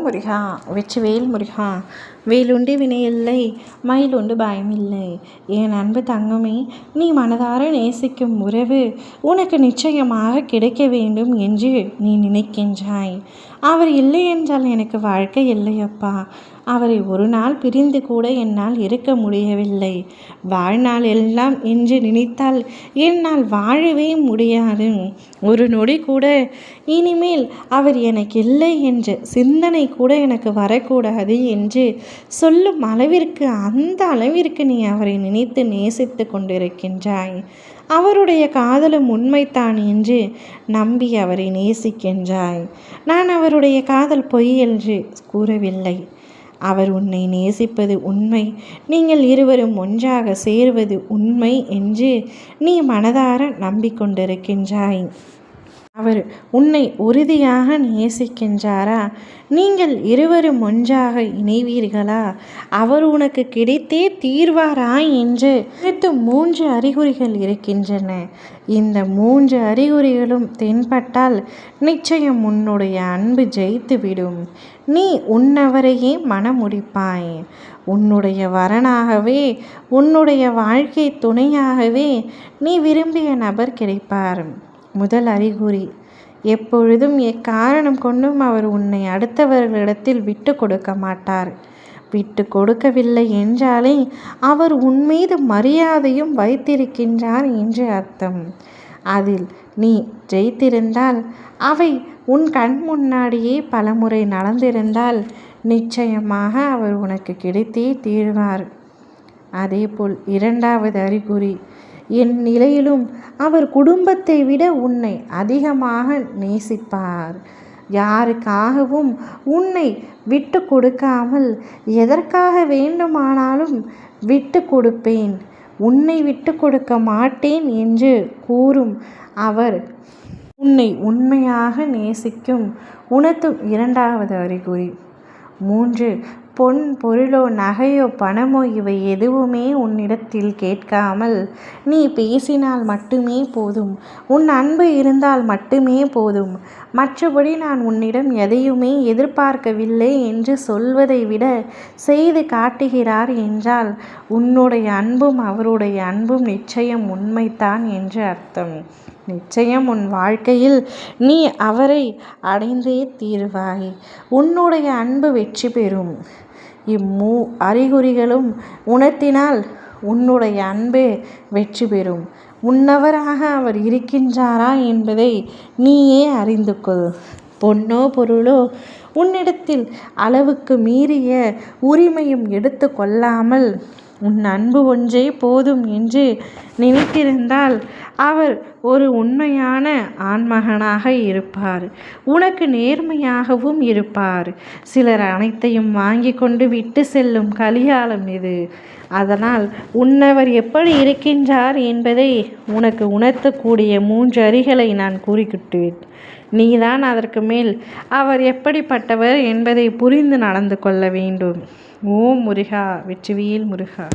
முருகா வெற்றிவேல் முருகா. வேலுண்டு வினையில்லை, மயிலுண்டு பயமில்லை. என் அன்பு தங்கமே, நீ மனதார நேசிக்கும் உறவு உனக்கு நிச்சயமாக கிடைக்க வேண்டும் என்று நீ நினைக்கின்றாய். அவர் இல்லை என்றால் எனக்கு வாழ்க்கை இல்லையப்பா. அவரை ஒரு நாள் பிரிந்து கூட என்னால் இருக்க முடியவில்லை. வாழ்நாள் எல்லாம் என்று நினைத்தால் என்னால் வாழவே முடியாது. ஒரு நொடி கூட இனிமேல் அவர் எனக்கு இல்லை என்ற சிந்தனை கூட எனக்கு வரக்கூடாது என்று சொல்லும் அளவிற்கு, அந்த அளவிற்கு நீ அவரை நினைத்து நேசித்து கொண்டிருக்கின்றாய். அவருடைய காதலும் உண்மைத்தான் என்று நம்பி அவரை நேசிக்கின்றாய். நான் அவருடைய காதல் பொய் என்று கூறவில்லை. அவர் உன்னை நேசிப்பது உண்மை, நீங்கள் இருவரும் ஒன்றாக சேருவது உண்மை என்று நீ மனதார நம்பிக்கொண்டிருக்கின்றாய். அவர் உன்னை உறுதியாக நேசிக்கின்றாரா? நீங்கள் இருவரும் ஒன்றாக இணைவீர்களா? அவர் உனக்கு கிடைத்தே தீர்வாரா என்று 3 அறிகுறிகள் இருக்கின்றன. இந்த 3 அறிகுறிகளும் தென்பட்டால் நிச்சயம் உன்னுடைய அன்பு ஜெயித்துவிடும். நீ உன்னவரையே மனமுடிப்பாய். உன்னுடைய வரனாகவே, உன்னுடைய வாழ்க்கை துணையாகவே நீ விரும்பிய நபர் கிடைப்பார். முதல் அறிகுறி, எப்பொழுதும் எக்காரணம் கொண்டும் அவர் உன்னை அடுத்தவர்களிடத்தில் விட்டு கொடுக்க மாட்டார். விட்டு கொடுக்கவில்லை என்றாலே அவர் உன்மீது மரியாதையும் வைத்திருக்கின்றார் என்று அர்த்தம். அதில் நீ ஜெயித்திருந்தால், அவை உன் கண் முன்னாடியே பலமுறை நடந்திருந்தால் நிச்சயமாக அவர் உனக்கு கிடைத்தே தீர்வார். அதேபோல் 2வது அறிகுறி, என் நிலையிலும் அவர் குடும்பத்தை விட உன்னை அதிகமாக நேசிப்பார். யாருக்காகவும் உன்னை விட்டு கொடுக்காமல் எதற்காக வேண்டுமானாலும் விட்டு கொடுப்பேன், உன்னை விட்டு கொடுக்க மாட்டேன் என்று கூறும் அவர் உன்னை உண்மையாக நேசிக்கும் உணர்த்தும் 2வது அறிகுறி. 3, பொன் பொருளோ நகையோ பணமோ இவை எதுவுமே உன்னிடத்தில் கேட்காமல் நீ பேசினால் மட்டுமே போதும், உன் அன்பு இருந்தால் மட்டுமே போதும், மற்றபடி நான் உன்னிடம் எதையுமே எதிர்பார்க்கவில்லை என்று சொல்வதை விட செய்து காட்டுகிறார் என்றால் உன்னுடைய அன்பும் அவருடைய அன்பும் நிச்சயம் உண்மைத்தான் என்று அர்த்தம். நிச்சயம் உன் வாழ்க்கையில் நீ அவரை அடைந்தே தீர்வாய். உன்னுடைய அன்பு வெற்றி பெறும். அறிகுறிகளும் உணர்த்தினால் உன்னுடைய அன்பு வெற்றி பெறும். உன்னவராக அவர் இருக்கின்றாரா என்பதை நீயே அறிந்து கொள். பொன்னோ பொருளோ உன்னிடத்தில் அளவுக்கு மீறிய உரிமையும் எடுத்து கொள்ளாமல் உன் அன்பு ஒன்றே போதும் என்று நினைத்திருந்தால் அவர் ஒரு உண்மையான ஆண்மகனாக இருப்பார். உனக்கு நேர்மையாகவும் இருப்பார். சிலர் அனைத்தையும் வாங்கி கொண்டு விட்டு செல்லும் கலிகாலம் இது. அதனால் உன்னவர் எப்படி இருக்கின்றார் என்பதை உனக்கு உணர்த்தக்கூடிய 3 அறிகளை நான் கூறிக்கிட்டேன். நீதான் அதற்கு மேல் அவர் எப்படிப்பட்டவர் என்பதை புரிந்து நடந்து கொள்ள வேண்டும். ஓம் முருகா வெற்றிவேல் முருகா.